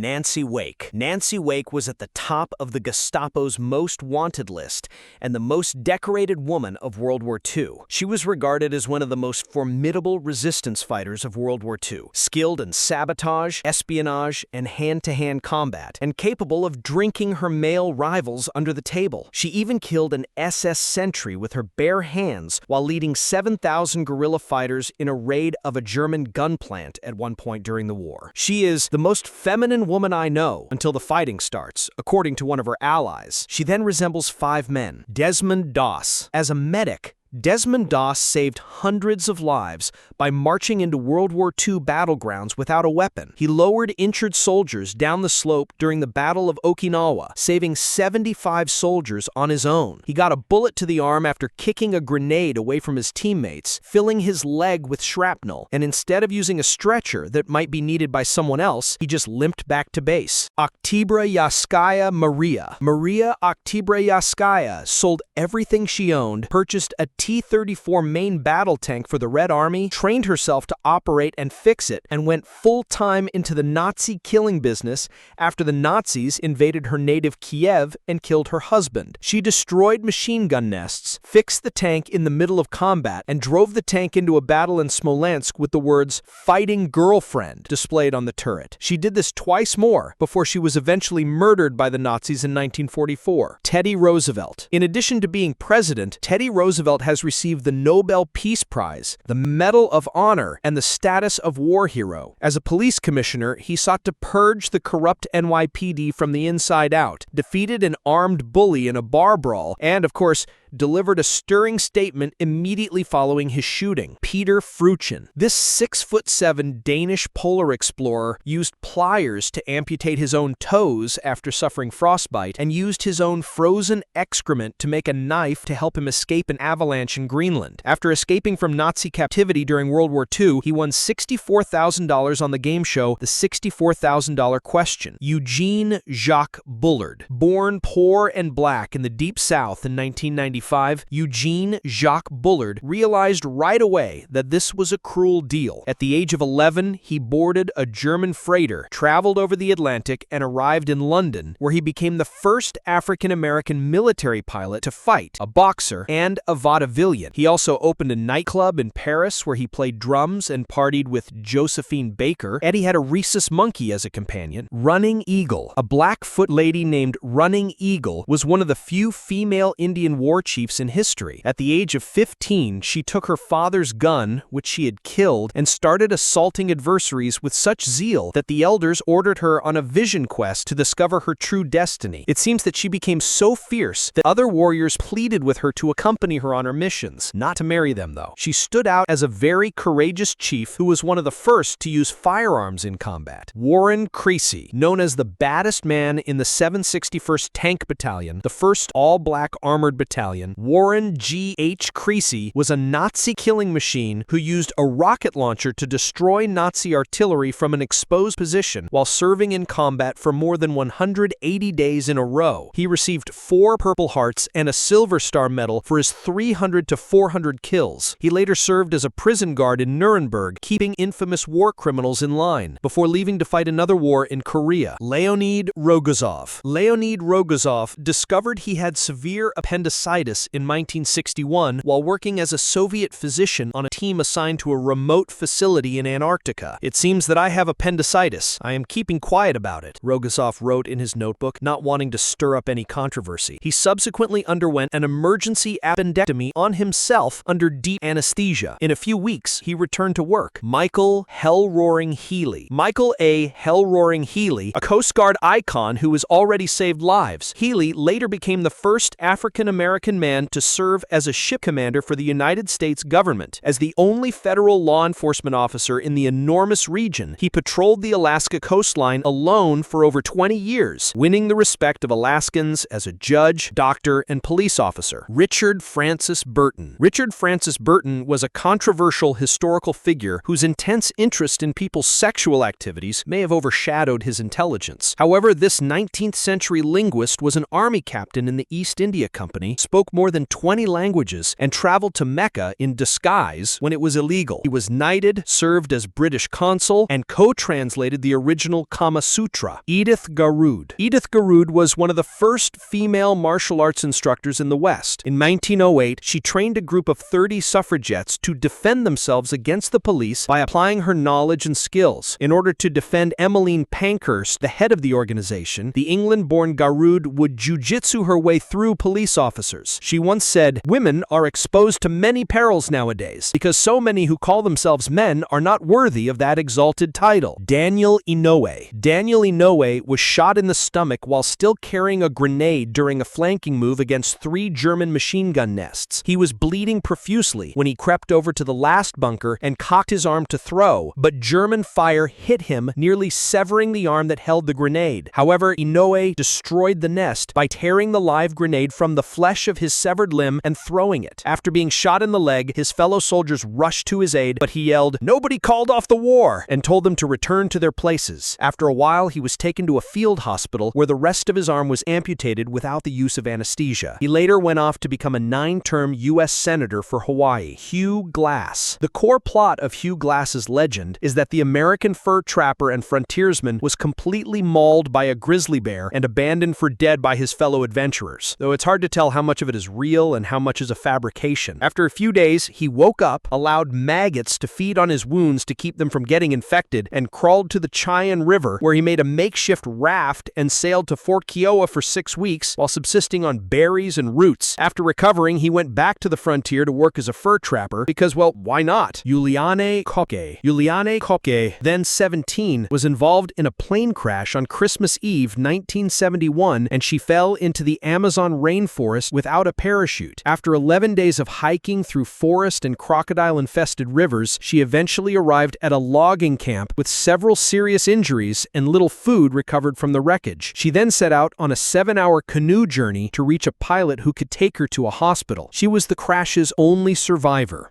Nancy Wake. Nancy Wake was at the top of the Gestapo's most wanted list and the most decorated woman of World War II. She was regarded as one of the most formidable resistance fighters of World War II, skilled in sabotage, espionage, and hand-to-hand combat, and capable of drinking her male rivals under the table. She even killed an SS sentry with her bare hands while leading 7,000 guerrilla fighters in a raid of a German gun plant at one point during the war. She is the most feminine woman I know until the fighting starts, according to one of her allies. She then resembles 5 men. Desmond Doss. As a medic, Desmond Doss saved hundreds of lives by marching into World War II battlegrounds without a weapon. He lowered injured soldiers down the slope during the Battle of Okinawa, saving 75 soldiers on his own. He got a bullet to the arm after kicking a grenade away from his teammates, filling his leg with shrapnel, and instead of using a stretcher that might be needed by someone else, he just limped back to base. Oktyabryanskaya Maria. Maria Oktyabryanskaya sold everything she owned, purchased a T-34 main battle tank for the Red Army, trained herself to operate and fix it, and went full-time into the Nazi killing business after the Nazis invaded her native Kiev and killed her husband. She destroyed machine gun nests, fixed the tank in the middle of combat, and drove the tank into a battle in Smolensk with the words, "Fighting Girlfriend," displayed on the turret. She did this twice more before she was eventually murdered by the Nazis in 1944. Teddy Roosevelt. In addition to being president, Teddy Roosevelt has received the Nobel Peace Prize, the Medal of Honor, and the status of war hero. As a police commissioner, he sought to purge the corrupt NYPD from the inside out, defeated an armed bully in a bar brawl, and, of course, delivered a stirring statement immediately following his shooting. Peter Freuchen. This 6'7" Danish polar explorer used pliers to amputate his own toes after suffering frostbite, and used his own frozen excrement to make a knife to help him escape an avalanche in Greenland. After escaping from Nazi captivity during World War II, he won $64,000 on the game show The $64,000 Question. Eugene Jacques Bullard. Born poor and black in the Deep South in 1995, Eugene Jacques Bullard realized right away that this was a cruel deal. At the age of 11, he boarded a German freighter, traveled over the Atlantic, and arrived in London, where he became the first African-American military pilot to fight, a boxer, and a vaudevillian. He also opened a nightclub in Paris where he played drums and partied with Josephine Baker, and he had a rhesus monkey as a companion. Running Eagle. A Blackfoot lady named Running Eagle was one of the few female Indian war chiefs in history. At the age of 15, she took her father's gun, which she had killed, and started assaulting adversaries with such zeal that the elders ordered her on a vision quest to discover her true destiny. It seems that she became so fierce that other warriors pleaded with her to accompany her on her missions, not to marry them though. She stood out as a very courageous chief who was one of the first to use firearms in combat. Warren Creasy, known as the baddest man in the 761st Tank Battalion, the first all-black armored battalion, Warren G.H. Creasy was a Nazi killing machine who used a rocket launcher to destroy Nazi artillery from an exposed position while serving in combat for more than 180 days in a row. He received 4 Purple Hearts and a Silver Star Medal for his 300 to 400 kills. He later served as a prison guard in Nuremberg, keeping infamous war criminals in line, before leaving to fight another war in Korea. Leonid Rogozov. Leonid Rogozov discovered he had severe appendicitis in 1961 while working as a Soviet physician on a team assigned to a remote facility in Antarctica. "It seems that I have appendicitis. I am keeping quiet about it," Rogozov wrote in his notebook, not wanting to stir up any controversy. He subsequently underwent an emergency appendectomy on himself under deep anesthesia. In a few weeks, he returned to work. Michael Hell-Roaring Healy. Michael A. Hell-Roaring Healy, a Coast Guard icon who has already saved lives. Healy later became the first African-American man to serve as a ship commander for the United States government. As the only federal law enforcement officer in the enormous region, he patrolled the Alaska coastline alone for over 20 years, winning the respect of Alaskans as a judge, doctor, and police officer. Richard Francis Burton. Richard Francis Burton was a controversial historical figure whose intense interest in people's sexual activities may have overshadowed his intelligence. However, this 19th century linguist was an army captain in the East India Company, spoke spoke more than 20 languages, and traveled to Mecca in disguise when it was illegal. He was knighted, served as British consul, and co-translated the original Kama Sutra. Edith Garud. Edith Garud was one of the first female martial arts instructors in the West. In 1908, she trained a group of 30 suffragettes to defend themselves against the police by applying her knowledge and skills. In order to defend Emmeline Pankhurst, the head of the organization, the England-born Garud would jiu-jitsu her way through police officers. She once said, "Women are exposed to many perils nowadays, because so many who call themselves men are not worthy of that exalted title." Daniel Inouye. Daniel Inouye was shot in the stomach while still carrying a grenade during a flanking move against 3 German machine gun nests. He was bleeding profusely when he crept over to the last bunker and cocked his arm to throw, but German fire hit him, nearly severing the arm that held the grenade. However, Inouye destroyed the nest by tearing the live grenade from the flesh of his severed limb and throwing it. After being shot in the leg, his fellow soldiers rushed to his aid, but he yelled, "Nobody called off the war!" and told them to return to their places. After a while, he was taken to a field hospital where the rest of his arm was amputated without the use of anesthesia. He later went off to become a 9-term U.S. Senator for Hawaii. Hugh Glass. The core plot of Hugh Glass's legend is that the American fur trapper and frontiersman was completely mauled by a grizzly bear and abandoned for dead by his fellow adventurers, though it's hard to tell how much of it is real and how much is a fabrication. After a few days, he woke up, allowed maggots to feed on his wounds to keep them from getting infected, and crawled to the Cheyenne River, where he made a makeshift raft and sailed to Fort Kiowa for 6 weeks while subsisting on berries and roots. After recovering, he went back to the frontier to work as a fur trapper because, well, why not? Juliane Kokke, then 17, was involved in a plane crash on Christmas Eve 1971, and she fell into the Amazon rainforest without a parachute. After 11 days of hiking through forest and crocodile-infested rivers, she eventually arrived at a logging camp with several serious injuries and little food recovered from the wreckage. She then set out on a 7-hour canoe journey to reach a pilot who could take her to a hospital. She was the crash's only survivor.